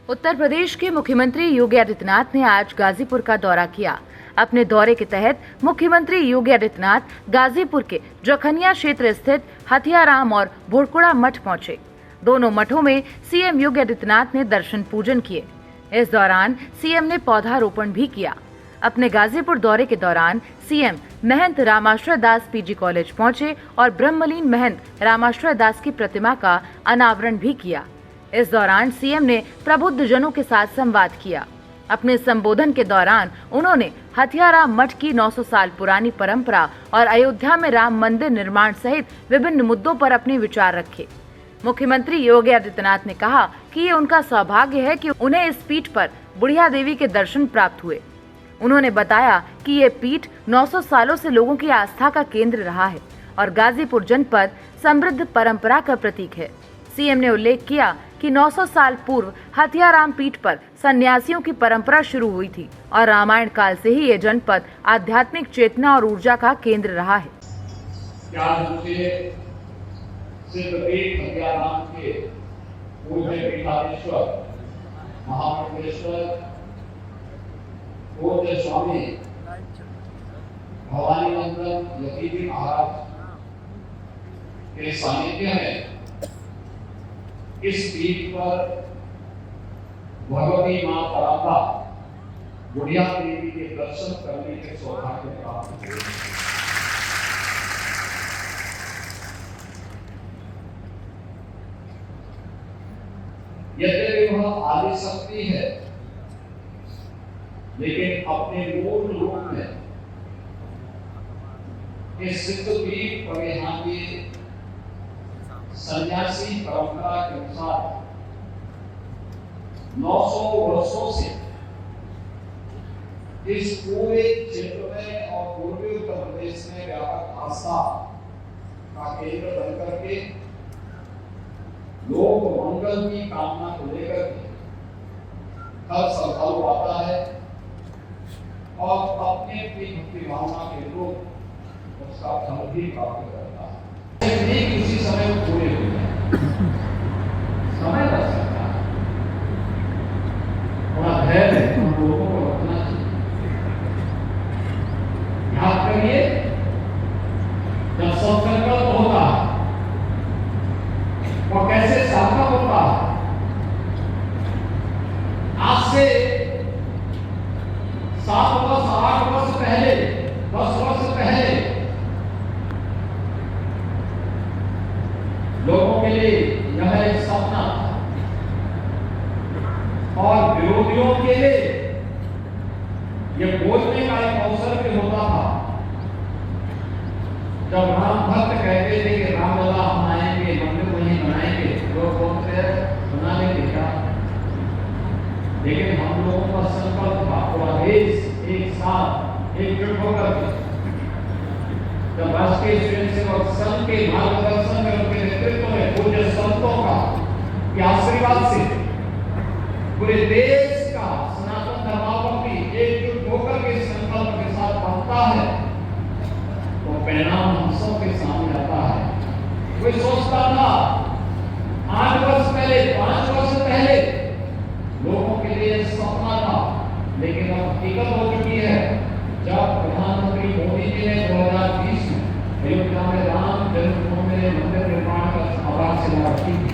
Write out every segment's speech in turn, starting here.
उत्तर प्रदेश के मुख्यमंत्री योगी आदित्यनाथ ने आज गाजीपुर का दौरा किया। अपने दौरे के तहत मुख्यमंत्री योगी आदित्यनाथ गाजीपुर के जखनिया क्षेत्र स्थित हथियाराम और भुड़कुड़ा मठ पहुंचे। दोनों मठों में सीएम योगी आदित्यनाथ ने दर्शन पूजन किए। इस दौरान सीएम ने पौधारोपण भी किया। अपने गाजीपुर दौरे के दौरान सीएम महंत रामाश्रय दास पीजी कॉलेज पहुंचे और ब्रह्मलीन महंत रामाश्रय दास की प्रतिमा का अनावरण भी किया। इस दौरान सीएम ने प्रबुद्ध जनों के साथ संवाद किया। अपने संबोधन के दौरान उन्होंने हथियाराम मठ की 900 साल पुरानी परंपरा और अयोध्या में राम मंदिर निर्माण सहित विभिन्न मुद्दों पर अपने विचार रखे। मुख्यमंत्री योगी आदित्यनाथ ने कहा कि ये उनका सौभाग्य है कि उन्हें इस पीठ पर बुढ़िया देवी के दर्शन प्राप्त हुए। उन्होंने बताया कि ये पीठ 900 सालों से लोगों की आस्था का केंद्र रहा है और गाजीपुर जनपद समृद्ध परंपरा का प्रतीक है। सीएम ने उल्लेख किया कि 900 साल पूर्व हथियाराम पीठ पर सन्यासियों की परंपरा शुरू हुई थी और रामायण काल से ही ये जनपद आध्यात्मिक चेतना और ऊर्जा का केंद्र रहा है। सिर्फ एक हथियाराम के पूज्य पीठाधीश्वर महामंडलेश्वर पूज्य स्वामी भवानी नंदन यतीन्द्र महाराज के सानिध्य में इस पीठ पर भगवती मां परांबा बुढ़िया देवी के दर्शन करने के सौभाग्य प्राप्त हुए। यद्यपि वह आदि शक्ति है, लेकिन अपने मूल रूप में इस सिद्धपीठ पर यहाँ के सन्यासी परंपरा के अनुसार 900 वर्षों से इस पूरे क्षेत्र में और पूर्वी उत्तर प्रदेश में व्यापक आस्था का केंद्र बनकर के लोग मंगल की कामना को लेकर के हर श्रद्धालु आता है और अपने अपनी भक्ति भावना के रूप उसका फल भी प्राप्त करता है। ठीक उसी समय पूरे हो जाए, समय लग सकता है, थोड़ा धैर्य हम लोगों को रखना चाहिए। याद करिए, जब संकल्प होता है वो कैसे सार्थक होता है। आज से 7 वर्ष 8 वर्ष पहले 10 वर्ष पहले लोगों के लिए यह एक सपना और विरोधियों के लिए यह बोलने का एक अवसर भी होता था। जब राम भक्त कहते थे कि रामलला हम आएंगे, मंदिर वहीं बनाएंगे, लोग बोलते हैं बना लेंगे क्या। लेकिन हम लोगों का संकल्प था पूरा देश एक साथ एकजुट होकर जब राष्ट्रीय स्वयंसेवक संघ के मार्गदर्शन में उनके नेतृत्व में पूज्य संतों का के आशीर्वाद से पूरे देश का सनातन धर्मावलंबी एकजुट होकर के संकल्प के साथ बनता है तो परिणाम हम सब के सामने आता है। कोई सोचता था 8 वर्ष पहले 5 वर्ष पहले लोगों के लिए सपना था, लेकिन अब हकीकत हो चुकी है। जब प्रधानमंत्री मोदी जी ने 2020 में अयोध्या में राम जन्मभूमि में मंदिर निर्माण का आधारशिला रखी थी,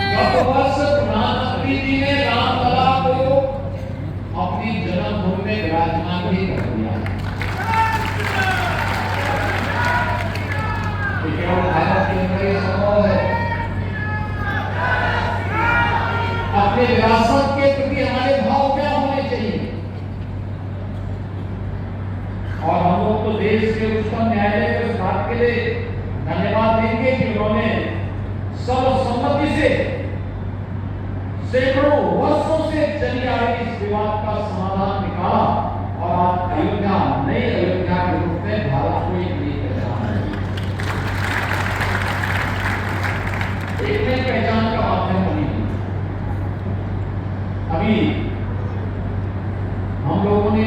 गत वर्ष प्रधानमंत्री जी ने रामलला को अपनी जन्मभूमि में विराजमान भी कर दिया। केवल भारत के अंदर ये संभव है। अपने विरासत के प्रति हमारे भाव क्या होने चाहिए। और हम लोग तो देश के उच्चतम न्यायालय के इस बात के लिए धन्यवाद देंगे कि उन्होंने सर्वसम्मति से सैकड़ों वर्षों से चली आ रही इस विवाद का समाधान निकाला और आज अयोध्या नई अयोध्या के रूप में भारत को एक नई पहचान है, एक नई पहचान का माध्यम बनी। अभी हम लोगों ने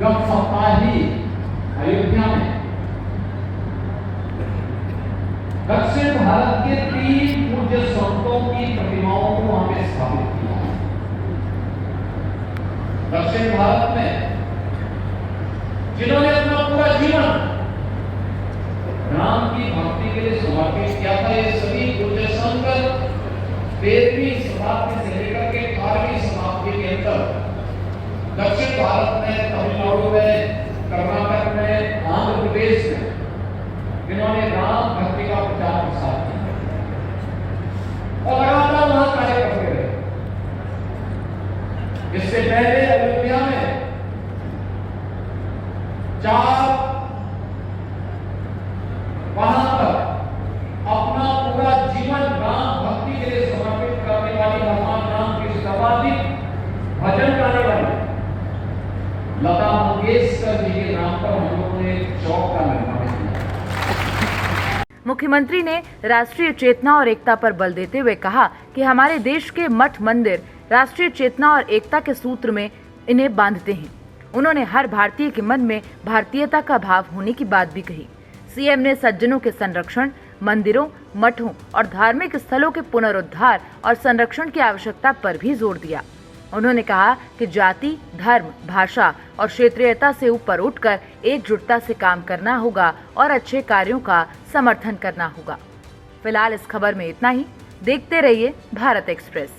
गत सप्ताह ही अयोध्या भारत के 3 पूज्य संतों की प्रतिमाओं को वहां पे स्थापित किया। दक्षिण भारत में जिन्होंने अपना पूरा जीवन राम की भक्ति के लिए समर्पित किया था, ये सभी पूज्य संत 13वीं शताब्दी से लेकर के 18वीं शताब्दी के अंदर दक्षिण भारत में, तमिलनाडु में, कर्नाटक में, आंध्र प्रदेश में इन्होंने राम भक्ति का प्रचार प्रसार किया और लगातार वहां कार्य करते रहे। इससे पहले अयोध्या में 4 वहां पर अपना पूरा जीवन राम भक्ति के लिए समर्पित करने वाली, भगवान राम की सर्वाधिक भजन गाने वाली लता मंगेशकर जी के नाम पर हम लोगों ने चौक का निर्माण किया। मुख्यमंत्री ने राष्ट्रीय चेतना और एकता पर बल देते हुए कहा कि हमारे देश के मठ मंदिर राष्ट्रीय चेतना और एकता के सूत्र में इन्हें बांधते हैं। उन्होंने हर भारतीय के मन में भारतीयता का भाव होने की बात भी कही। सीएम ने सज्जनों के संरक्षण, मंदिरों, मठों और धार्मिक स्थलों के पुनरुद्धार और संरक्षण की आवश्यकता पर भी जोर दिया। उन्होंने कहा कि जाति, धर्म, भाषा और क्षेत्रीयता से ऊपर उठकर एकजुटता से काम करना होगा और अच्छे कार्यों का समर्थन करना होगा। फिलहाल इस खबर में इतना ही। देखते रहिए भारत एक्सप्रेस।